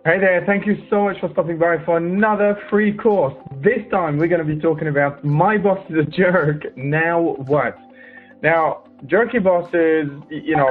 Hey there, thank you so much for stopping by for another free course. This time we're going to be talking about my boss is a jerk, now what? Now, jerky bosses,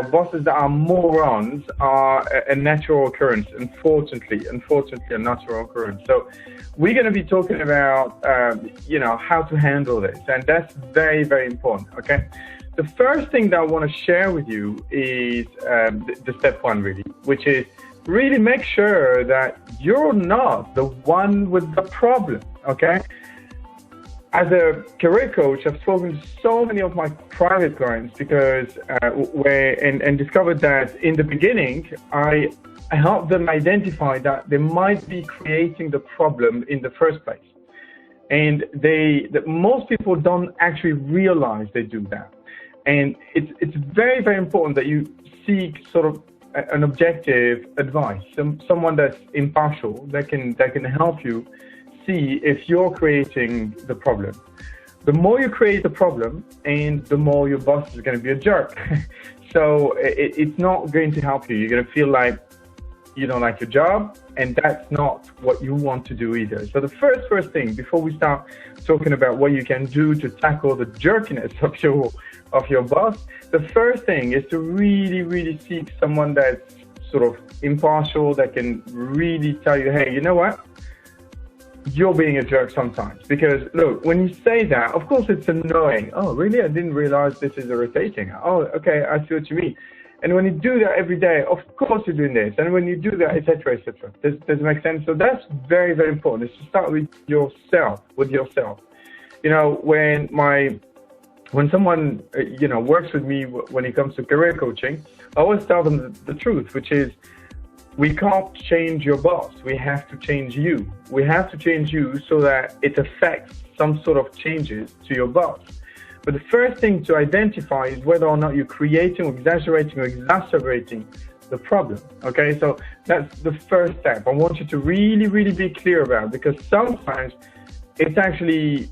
bosses that are morons are a natural occurrence, unfortunately a natural occurrence. So we're going to be talking about, how to handle this, and that's very, very important, okay? The first thing that I want to share with you is the step one, really, which is really make sure that you're not the one with the problem, okay? As a career coach, I've spoken to so many of my private clients because and discovered that in the beginning, I helped them identify that they might be creating the problem in the first place. And that most people don't actually realize they do that. And it's very, very important that you seek sort of an objective advice, someone that's impartial, that can help you see if you're creating the problem. The more you create the problem, and the more your boss is going to be a jerk. So it's not going to help you. You're going to feel like you don't like your job, and that's not what you want to do either. So the first thing, before we start talking about what you can do to tackle the jerkiness of your boss, the first thing is to really, really seek someone that's sort of impartial, that can really tell you, hey, you know what? You're being a jerk sometimes. Because look, when you say that, of course it's annoying. Oh, really? I didn't realize this is irritating. Oh, okay, I see what you mean. And when you do that every day, of course you're doing this. And when you do that, etc., etc. Does it make sense? So that's very, very important. Is to start with yourself. You know, when someone, works with me when it comes to career coaching, I always tell them the truth, which is we can't change your boss. We have to change you. We have to change you so that it affects some sort of changes to your boss. But the first thing to identify is whether or not you're creating or exaggerating or exacerbating the problem. Okay, so that's the first step. I want you to really, really be clear about it, because sometimes it's actually,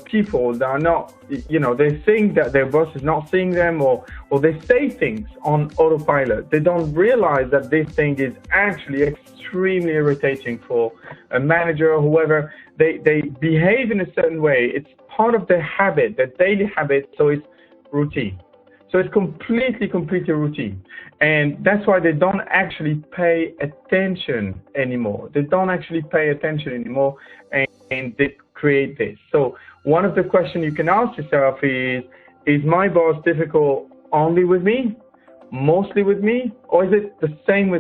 people that are not, they think that their boss is not seeing them, or they say things on autopilot. They don't realize that this thing is actually extremely irritating for a manager or whoever. They behave in a certain way. It's part of their habit, their daily habit, so it's routine. So it's completely routine. And that's why they don't actually pay attention anymore. And they create this. So one of the questions you can ask yourself is my boss difficult only with me, mostly with me, or is it the same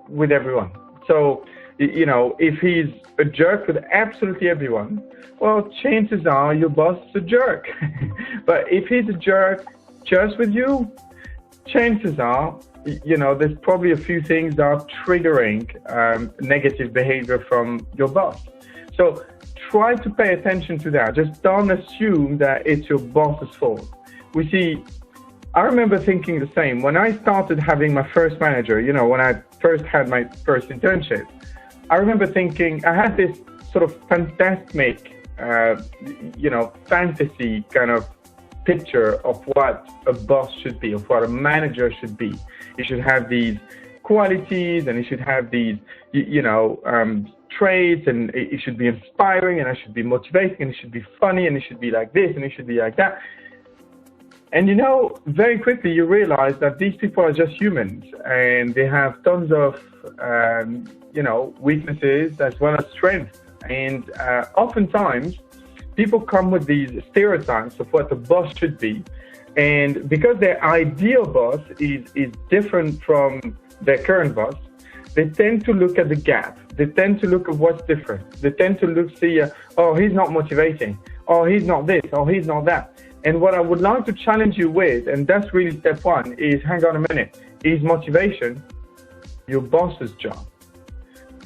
with everyone? So, if he's a jerk with absolutely everyone, well, chances are your boss is a jerk. But if he's a jerk just with you, chances are, there's probably a few things that are triggering negative behavior from your boss. So try to pay attention to that. Just don't assume that it's your boss's fault. I remember thinking the same. When I started having my first manager, when I first had my first internship, I remember thinking I had this sort of fantastic, fantasy kind of picture of what a boss should be, of what a manager should be. He should have these qualities, and he should have these, traits, and it should be inspiring, and I should be motivating, and it should be funny, and it should be like this, and it should be like that. And very quickly you realize that these people are just humans, and they have tons of, weaknesses as well as strengths. And oftentimes people come with these stereotypes of what the boss should be. And because their ideal boss is different from their current boss, they tend to look at the gap. They tend to look at what's different. They tend to see, oh, he's not motivating. Oh, he's not this. Oh, he's not that. And what I would like to challenge you with, and that's really step one, is hang on a minute. Is motivation your boss's job?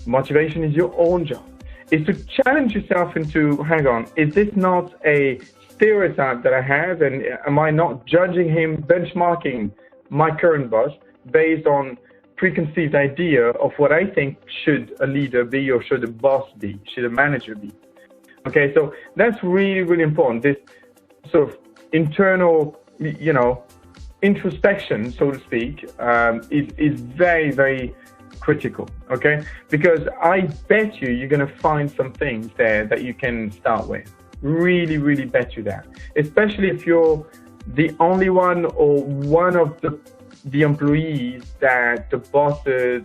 Motivation is your own job. Is to challenge yourself into, hang on, is this not a stereotype that I have? And am I not judging him, benchmarking my current boss based on preconceived idea of what I think should a leader be, or should a boss be, should a manager be? Okay, so that's really, really important. This sort of internal, introspection, so to speak, is very, very critical, okay? Because I bet you're going to find some things there that you can start with. Really, really bet you that. Especially if you're the only one or one of the employees that the bosses,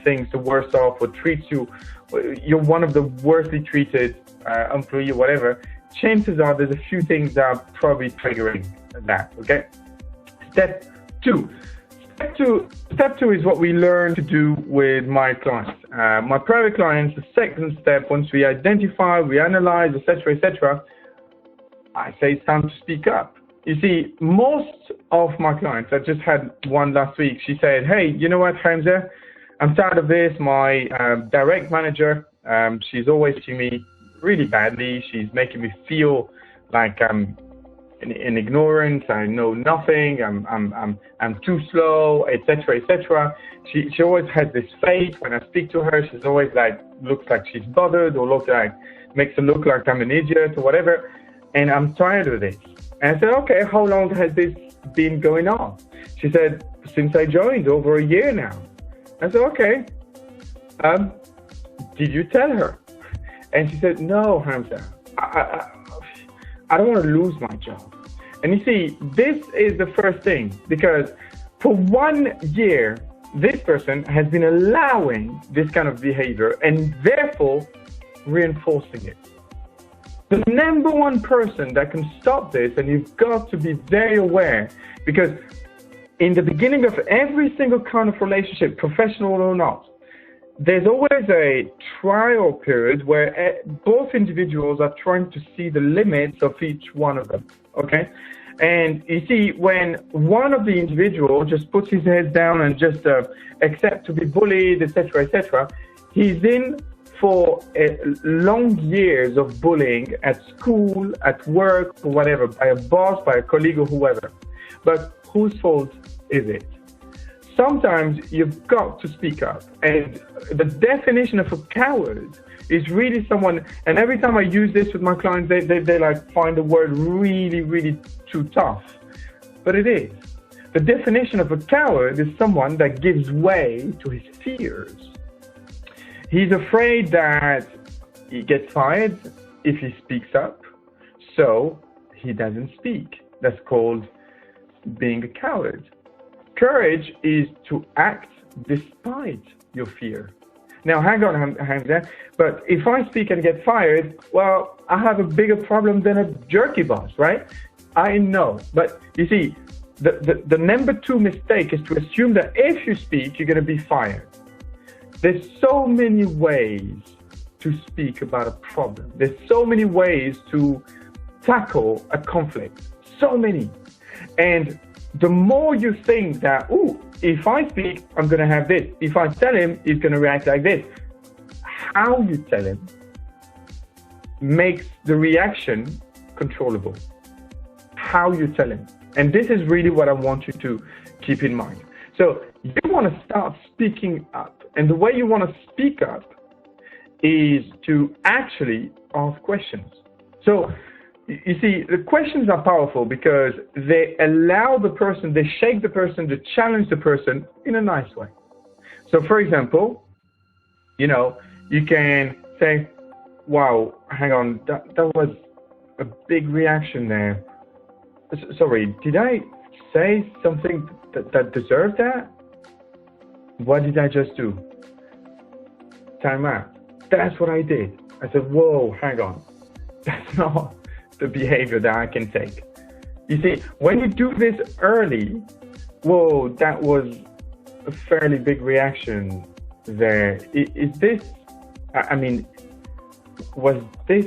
thinks the worst of or treats you, you're one of the worstly treated employee or whatever, chances are there's a few things that are probably triggering that, okay? Step two is what we learn to do with my clients. My private clients, the second step, once we identify, we analyze, etc., I say it's time to speak up. You see, most of my clients, I just had one last week, she said, hey, you know what, Hamza, I'm tired of this. My direct manager, she's always treating me really badly. She's making me feel like I'm in ignorance. I know nothing. I'm too slow, etc. She always has this face. When I speak to her, she's always looks like she's bothered, or makes her look like I'm an idiot or whatever. And I'm tired of this. And I said, okay, how long has this been going on? She said, since I joined, over a year now. I said, okay, did you tell her? And she said, no, Hamza, I don't want to lose my job. And you see, this is the first thing, because for 1 year, this person has been allowing this kind of behavior and therefore reinforcing it. The number one person that can stop this, and you've got to be very aware, because in the beginning of every single kind of relationship, professional or not, there's always a trial period where both individuals are trying to see the limits of each one of them, okay? And you see, when one of the individuals just puts his head down and just accepts to be bullied, etc., he's in for long years of bullying at school, at work, or whatever, by a boss, by a colleague, or whoever. But whose fault is it? Sometimes you've got to speak up. And the definition of a coward is really someone, and every time I use this with my clients, they find the word really, really too tough. But it is. The definition of a coward is someone that gives way to his fears. He's afraid that he gets fired if he speaks up, so he doesn't speak. That's called being a coward. Courage is to act despite your fear. Now, hang on, but if I speak and get fired, well, I have a bigger problem than a jerky boss, right? I know, but you see, the number two mistake is to assume that if you speak, you're going to be fired. There's so many ways to speak about a problem. There's so many ways to tackle a conflict. So many. And the more you think that, if I speak, I'm going to have this. If I tell him, he's going to react like this. How you tell him makes the reaction controllable. How you tell him. And this is really what I want you to keep in mind. So you want to start speaking up. And the way you want to speak up is to actually ask questions. So you see, the questions are powerful because they allow the person, they shake the person, they challenge the person in a nice way. So for example, you can say, wow, hang on, that was a big reaction there. Sorry, did I say something that deserved that? What did I just do? Time out. That's what I did. I said, whoa, hang on. That's not the behavior that I can take. You see, when you do this early, whoa, that was a fairly big reaction there. Is this, was this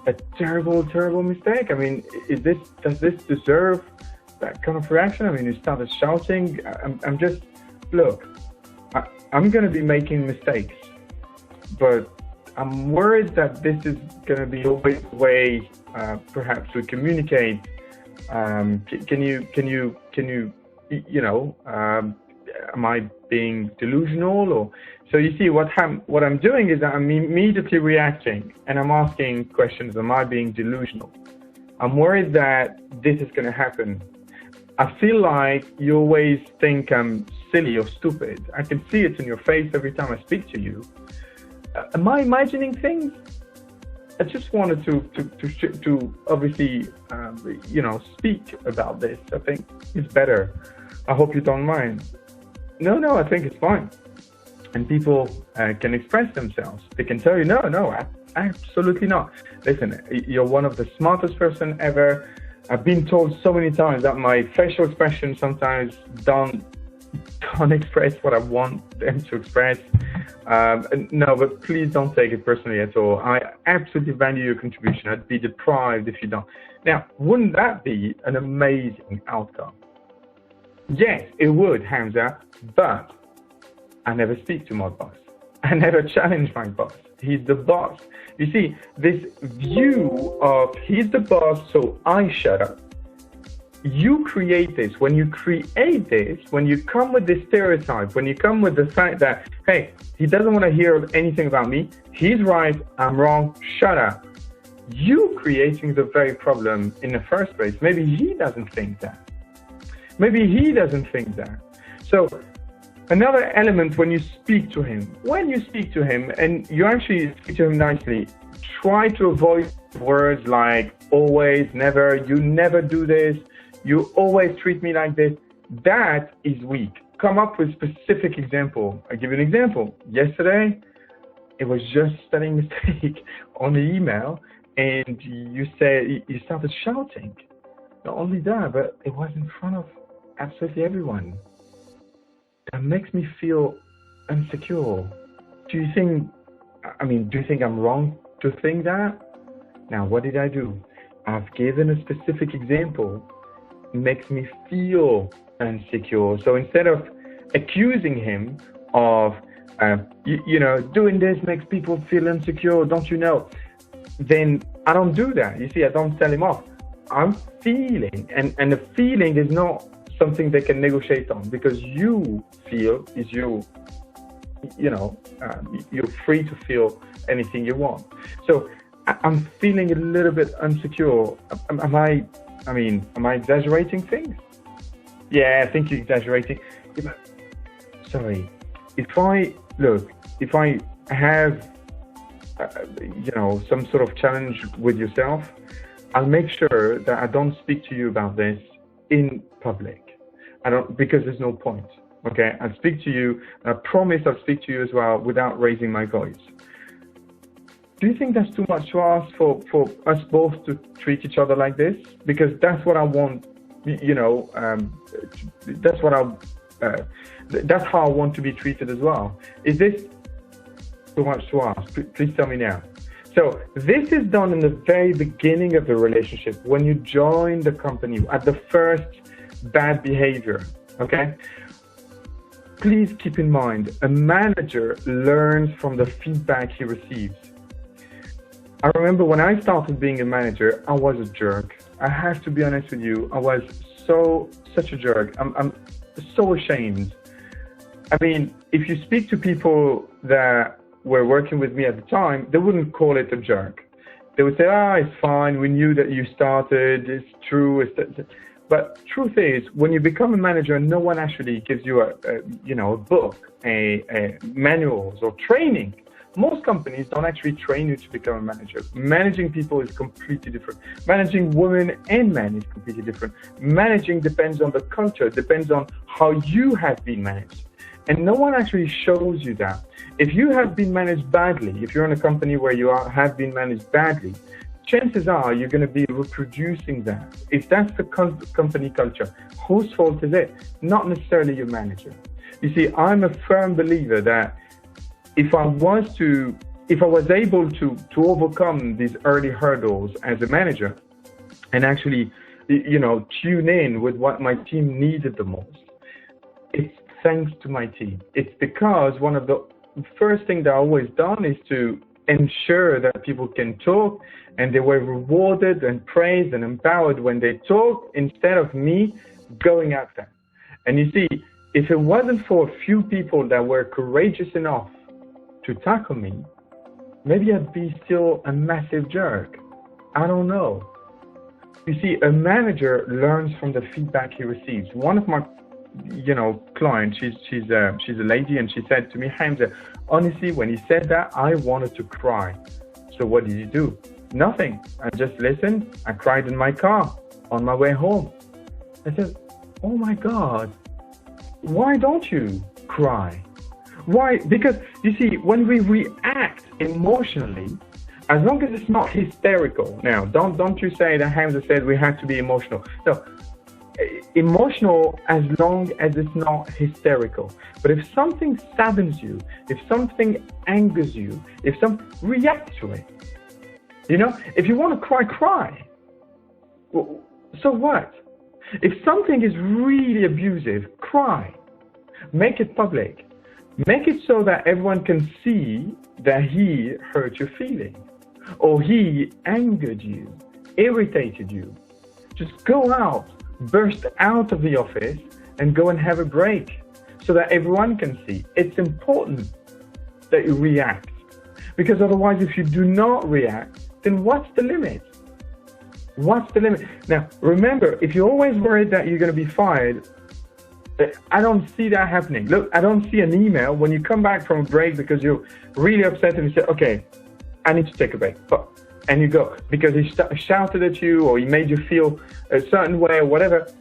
a terrible, terrible mistake? Does this deserve that kind of reaction? You started shouting. Look, I'm going to be making mistakes, but I'm worried that this is going to be always the way perhaps we communicate. Can you am I being delusional? Or so you see what I'm doing is that I'm immediately reacting and I'm asking questions. Am I being delusional? I'm worried that this is going to happen. I feel like you always think I'm silly or stupid. I can see it in your face every time I speak to you. Am I imagining things? I just wanted to obviously, speak about this. I think it's better. I hope you don't mind. No, I think it's fine. And people can express themselves. They can tell you, no, absolutely not. Listen, you're one of the smartest person ever. I've been told so many times that my facial expressions sometimes don't express what I want them to express. No, but please don't take it personally at all. I absolutely value your contribution. I'd be deprived if you don't. Now, wouldn't that be an amazing outcome? Yes, it would, Hamza, but I never speak to my boss. I never challenge my boss. He's the boss. You see, this view of he's the boss, so I shut up. You create this. When you create this, when you come with this stereotype, when you come with the fact that, hey, he doesn't want to hear anything about me, he's right, I'm wrong, shut up. You creating the very problem in the first place. Maybe he doesn't think that. Maybe he doesn't think that. So another element when you speak to him, and you actually speak to him nicely, try to avoid words like always, never, you never do this, you always treat me like this. That is weak. Come up with specific example. I'll give you an example. Yesterday, it was just spelling mistake on the email, and you started shouting. Not only that, but it was in front of absolutely everyone. That makes me feel insecure. Do you think I'm wrong to think that? Now, what did I do? I've given a specific example. It makes me feel insecure. So instead of accusing him of, doing this makes people feel insecure, don't you know? Then I don't do that. You see, I don't tell him off. I'm feeling, and the feeling is not something they can negotiate on, because you feel is you. You're free to feel anything you want. So I'm feeling a little bit insecure. Am I exaggerating things? Yeah, I think you're exaggerating. Sorry. If I have, some sort of challenge with yourself, I'll make sure that I don't speak to you about this in public. Because there's no point. Okay, I'll speak to you. I promise I'll speak to you as well without raising my voice. Do you think that's too much to ask for us both to treat each other like this? Because that's what I want. That's how I want to be treated as well. Is this too much to ask? Please tell me now. So this is done in the very beginning of the relationship, when you join the company, at the first bad behavior, okay? Please keep in mind, a manager learns from the feedback he receives. I remember when I started being a manager, I was a jerk. I have to be honest with you, I was such a jerk. I'm so ashamed. I mean, if you speak to people that were working with me at the time, they wouldn't call it a jerk. They would say, it's fine, we knew that you started, it's true. But truth is, when you become a manager, no one actually gives you a book, a manuals or training. Most companies don't actually train you to become a manager. Managing people is completely different. Managing women and men is completely different. Managing depends on the culture, depends on how you have been managed. And no one actually shows you that. If you have been managed badly, if you're in a company where you have been managed badly, chances are you're going to be reproducing that. If that's the company culture, whose fault is it? Not necessarily your manager. You see, I'm a firm believer that if I was able to overcome these early hurdles as a manager and actually, tune in with what my team needed the most, it's thanks to my team. It's because one of the first things that I always done is to ensure that people can talk, and they were rewarded and praised and empowered when they talk, instead of me going at them. And you see, if it wasn't for a few people that were courageous enough to tackle me, maybe I'd be still a massive jerk. I don't know. You see, a manager learns from the feedback he receives. One of my client. She's a lady, and she said to me, Hamza, honestly, when he said that, I wanted to cry. So what did you do? Nothing. I just listened. I cried in my car on my way home. I said, oh my God, why don't you cry? Why? Because you see, when we react emotionally, as long as it's not hysterical. Now, don't you say that Hamza said we have to be emotional. No, emotional as long as it's not hysterical. But if something saddens you, if something angers you, react to it. If you want to cry, cry. So what? If something is really abusive, cry. Make it public. Make it so that everyone can see that he hurt your feelings, or he angered you, irritated you. Just go out, burst out of the office, and go and have a break so that everyone can see. It's important that you react, because otherwise, if you do not react, then what's the limit? What's the limit? Now, remember, if you're always worried that you're going to be fired, I don't see that happening. Look, I don't see an email when you come back from a break because you're really upset and you say, okay, I need to take a break. And you go because he shouted at you or he made you feel a certain way or whatever.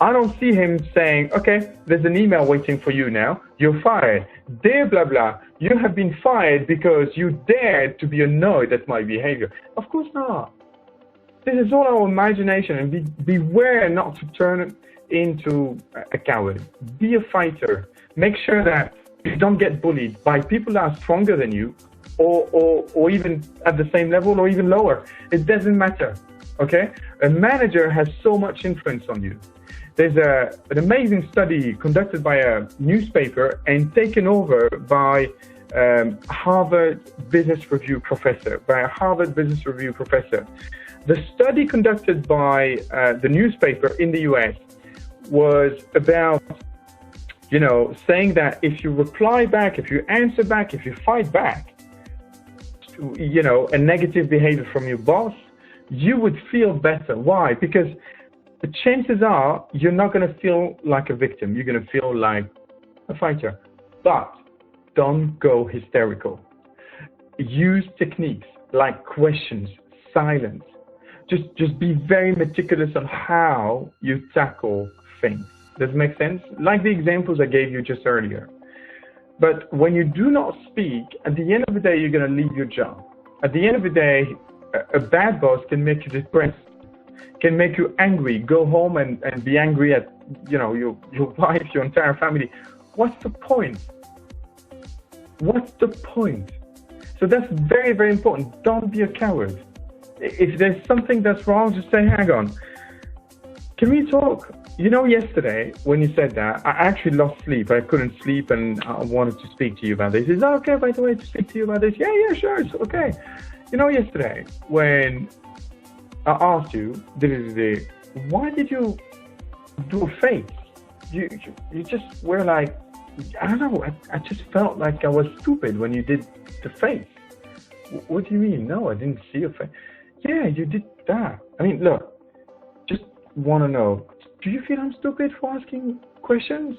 I don't see him saying, okay, there's an email waiting for you now. You're fired. Dear blah, blah, you have been fired because you dared to be annoyed at my behavior. Of course not. This is all our imagination, and beware not to turn into a coward. Be a fighter. Make sure that you don't get bullied by people that are stronger than you or even at the same level or even lower. It doesn't matter, okay? A manager has so much influence on you. There's an amazing study conducted by a newspaper and taken over by Harvard Business Review professor, The study conducted by the newspaper in the US was about, saying that if you reply back, if you answer back, if you fight back, a negative behavior from your boss, you would feel better. Why? Because the chances are you're not going to feel like a victim. You're going to feel like a fighter. But don't go hysterical. Use techniques like questions, silence. Just be very meticulous on how you tackle things. Does it make sense? Like the examples I gave you just earlier. But when you do not speak, at the end of the day, you're going to leave your job. At the end of the day, a bad boss can make you depressed, can make you angry, go home and be angry at, your wife, your entire family. What's the point? What's the point? So that's very, very important. Don't be a coward. If there's something that's wrong, just say, hang on. Can we talk? Yesterday when you said that, I actually lost sleep. I couldn't sleep and I wanted to speak to you about this. Is that okay, by the way, to speak to you about this? Yeah, sure, it's okay. Yesterday when I asked you, why did you do a face? You just were like, I don't know, I just felt like I was stupid when you did the face. What do you mean? No, I didn't see your face. Yeah, you did that. I mean, look, just want to know, do you feel I'm stupid for asking questions?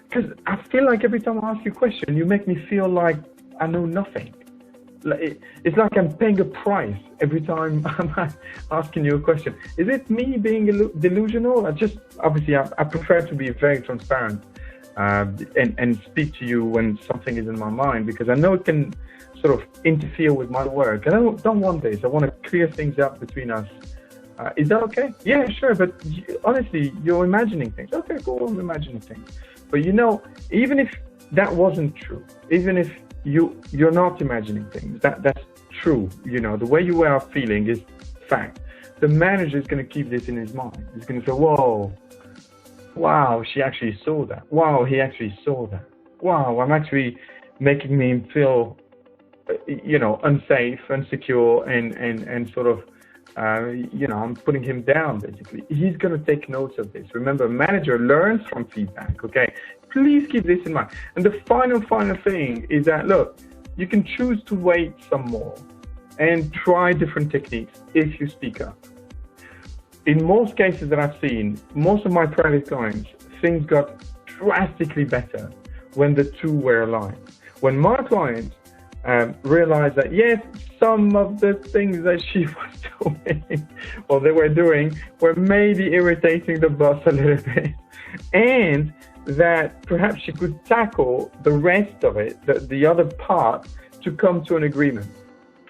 Because I feel like every time I ask you a question, you make me feel like I know nothing. It's like I'm paying a price every time I'm asking you a question. Is it me being delusional? I prefer to be very transparent and speak to you when something is in my mind, because I know it can sort of interfere with my work. And I don't want this. I want to clear things up between us. Is that okay? Yeah, sure. But honestly, you're imagining things. Okay, go on imagining things. But even if that wasn't true, even if you're not imagining things, that's true. The way you are feeling is fact. The manager is going to keep this in his mind. He's going to say, whoa, wow, she actually saw that. Wow, he actually saw that. Wow, I'm actually making me feel, unsafe, insecure, and sort of, I'm putting him down, basically. He's going to take notes of this. Remember, a manager learns from feedback, okay? Please keep this in mind. And the final thing is that, look, you can choose to wait some more and try different techniques if you speak up. In most cases that I've seen, most of my private clients things got drastically better when the two were aligned. When my clients realized that, yes, some of the things that she was doing or they were doing were maybe irritating the boss a little bit, and that perhaps she could tackle the rest of it, the other part, to come to an agreement.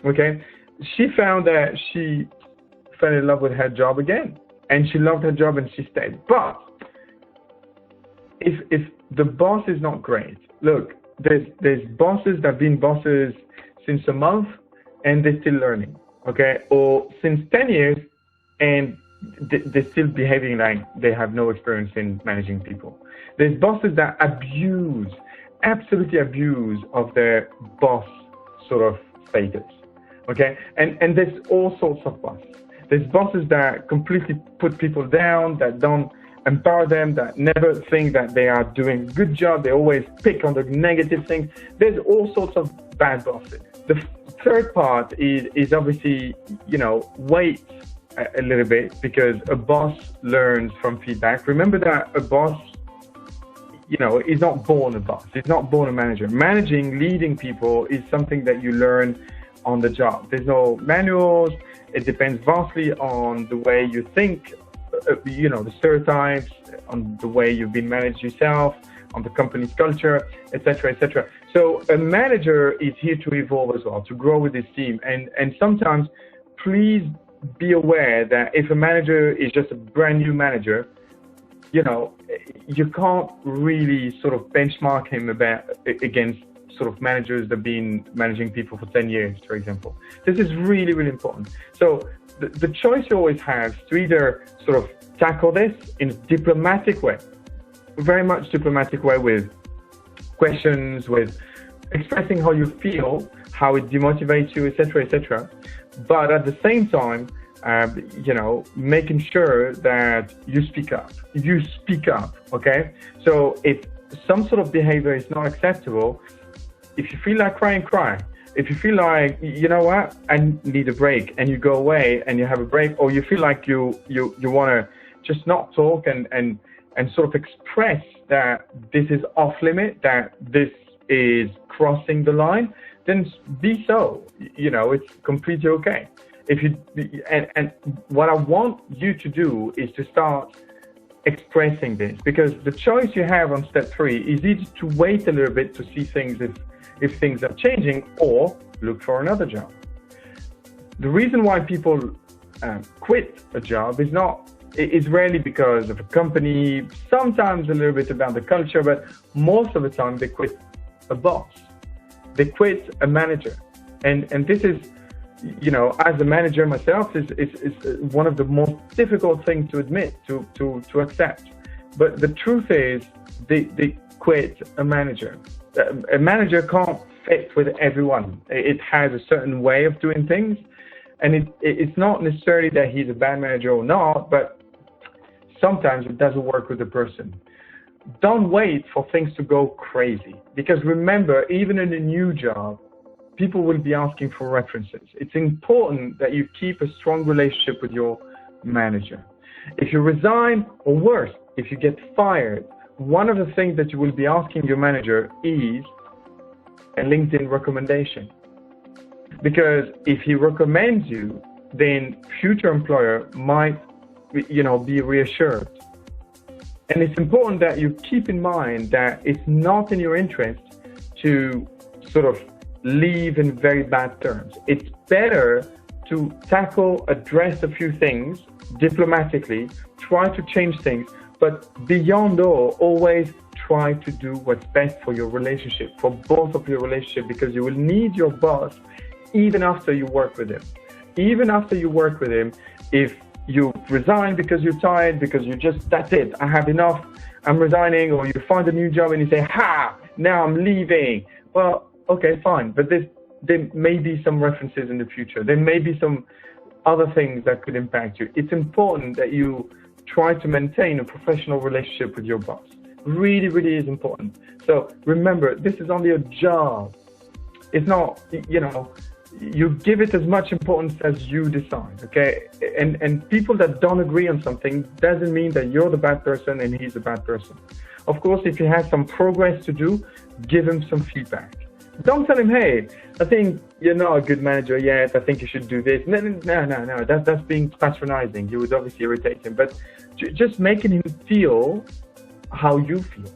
Okay? She found that she fell in love with her job again, and she loved her job and she stayed. But if the boss is not great, look, there's bosses that have been bosses since a month and they're still learning, okay? Or since 10 years and they're still behaving like they have no experience in managing people. There's bosses that absolutely abuse of their boss sort of status, okay? And there's all sorts of bosses. There's bosses that completely put people down, that don't empower them, that never think that they are doing a good job. They always pick on the negative things. There's all sorts of bad bosses. The third part is obviously, wait a little bit, because a boss learns from feedback. Remember that a boss, is not born a boss. He's not born a manager. Managing, leading people is something that you learn on the job. There's no manuals. It depends vastly on the way you think, the stereotypes, on the way you've been managed yourself, on the company's culture, etc., etc. So a manager is here to evolve as well, to grow with his team. And sometimes, please be aware that if a manager is just a brand new manager, you can't really sort of benchmark him against sort of managers that have been managing people for 10 years, for example. This is really, really important. So the choice you always have is to either sort of tackle this in a diplomatic way, very much diplomatic way, with questions, with expressing how you feel, how it demotivates you, etc., etc. But at the same time, making sure that you speak up. You speak up, okay? So if some sort of behavior is not acceptable, if you feel like crying, cry. If you feel like, you know what, I need a break, and you go away and you have a break, or you feel like you want to just not talk and sort of express that this is off limit, that this is crossing the line, then be so. It's completely okay. And what I want you to do is to start expressing this, because the choice you have on step 3 is either to wait a little bit to see things if things are changing, or look for another job. The reason why people quit a job is rarely because of a company, sometimes a little bit about the culture, but most of the time they quit a boss. They quit a manager. And this is, as a manager myself, is one of the most difficult things to admit, to accept. But the truth is, they quit a manager. A manager can't fit with everyone. It has a certain way of doing things, and it's not necessarily that he's a bad manager or not, but sometimes it doesn't work with the person. Don't wait for things to go crazy, because remember, even in a new job, people will be asking for references. It's important that you keep a strong relationship with your manager. If you resign, or worse, if you get fired, one of the things that you will be asking your manager is a LinkedIn recommendation. Because if he recommends you, then future employer might, be reassured. And it's important that you keep in mind that it's not in your interest to sort of leave in very bad terms. It's better to address a few things diplomatically, try to change things, but beyond all, always try to do what's best for your relationship, for both of your relationship, because you will need your boss even after you work with him. Even after you work with him, if you resign because you're tired, because that's it, I have enough, I'm resigning, or you find a new job and you say, now I'm leaving. Well, okay, fine, but there may be some references in the future. There may be some other things that could impact you. It's important that you try to maintain a professional relationship with your boss. Really, really is important. So remember, this is only a job. It's not, you give it as much importance as you decide, okay? And people that don't agree on something doesn't mean that you're the bad person and he's the bad person. Of course, if he has some progress to do, give him some feedback. Don't tell him, hey, I think you're not a good manager yet. I think you should do this. No. That's being patronizing. You would obviously irritate him. But just making him feel how you feel.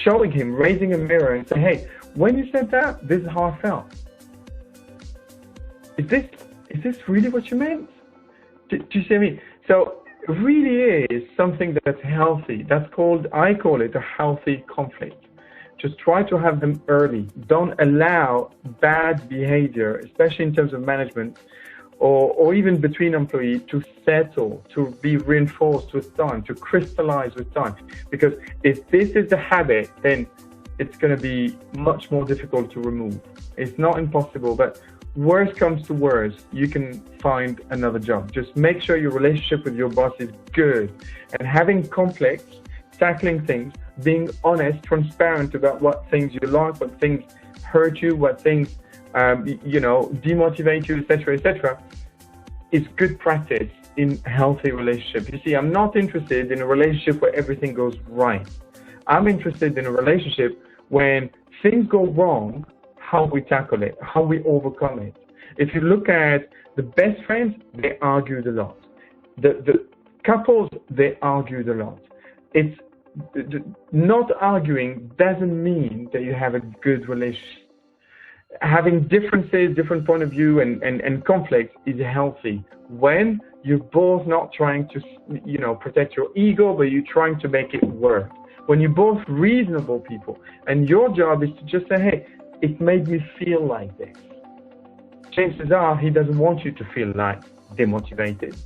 Showing him, raising a mirror and saying, hey, when you said that, this is how I felt. Is this really what you meant? Do you see what I mean? So it really is something that's healthy. I call it a healthy conflict. Just try to have them early. Don't allow bad behavior, especially in terms of management or even between employees, to settle, to be reinforced with time, to crystallize with time. Because if this is the habit, then it's going to be much more difficult to remove. It's not impossible, but worst comes to worst, you can find another job. Just make sure your relationship with your boss is good. And having conflicts, tackling things, being honest, transparent about what things you like, what things hurt you, what things demotivate you, etc., is good practice in a healthy relationship. You see, I'm not interested in a relationship where everything goes right. I'm interested in a relationship when things go wrong, how we tackle it, how we overcome it. If you look at the best friends, they argued a lot. The couples, they argued a lot. It's not arguing doesn't mean that you have a good relationship. Having differences, different point of view, and conflict is healthy when you're both not trying to, protect your ego, but you're trying to make it work. When you're both reasonable people, and your job is to just say, hey, it made me feel like this. Chances are he doesn't want you to feel like demotivated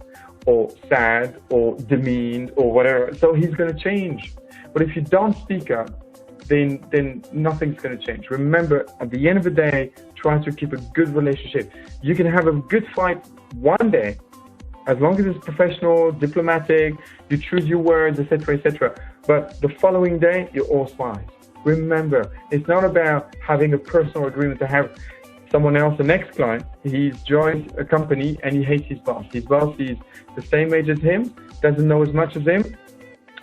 or sad or demeaned or whatever. So he's going to change. But if you don't speak up, then nothing's going to change. Remember, at the end of the day, try to keep a good relationship. You can have a good fight one day, as long as it's professional, diplomatic, you choose your words, etc., etc. But the following day, you're all spies. Remember, it's not about having a personal agreement to have someone else, an ex-client. He's joined a company and he hates his boss. His boss is the same age as him, doesn't know as much as him,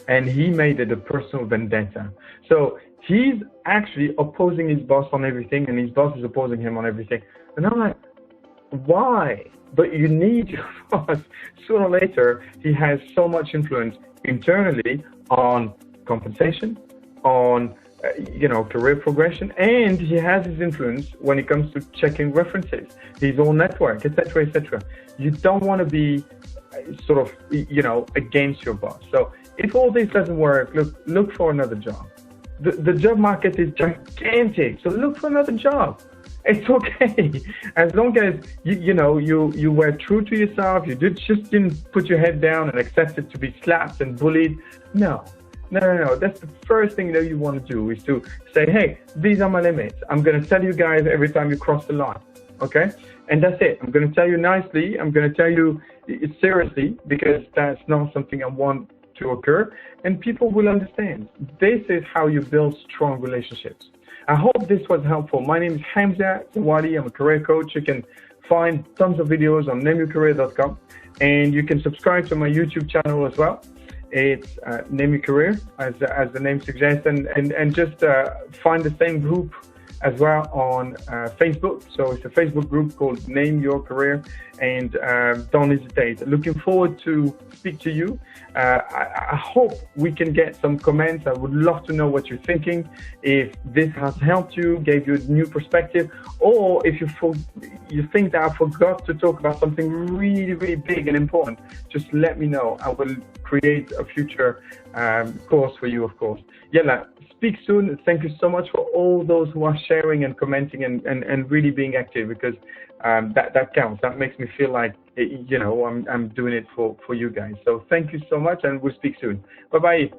and he made it a personal vendetta. So he's actually opposing his boss on everything, and his boss is opposing him on everything. And I'm like, why? But you need your boss. Sooner or later, he has so much influence internally on compensation, on career progression, and he has his influence when it comes to checking references, his own network, etc., etc. You don't want to be against your boss. So if all this doesn't work, look for another job. The job market is gigantic, so look for another job. It's okay, as long as you were true to yourself. You didn't put your head down and accepted to be slapped and bullied. No. That's the first thing that you want to do, is to say, hey, these are my limits. I'm going to tell you guys every time you cross the line, okay? And that's it. I'm going to tell you nicely. I'm going to tell you seriously, because that's not something I want to occur, and people will understand. This is how you build strong relationships. I hope this was helpful. My name is Hamza Zawadi. I'm a career coach. You can find tons of videos on nameyourcareer.com, and you can subscribe to my YouTube channel as well. It's Name Your Career, as the name suggests, and just find the same group as well on Facebook. So it's a Facebook group called Name Your Career, and don't hesitate. Looking forward to speak to you. I hope we can get some comments. I would love to know what you're thinking, if this has helped you, gave you a new perspective, or if you think that I forgot to talk about something really, really big and important, just let me know. I will create a future course for you, of course. Yalla, speak soon. Thank you so much for all those who are sharing and commenting and really being active, because that counts. That makes me feel like, I'm doing it for you guys. So thank you so much, and we'll speak soon. Bye-bye.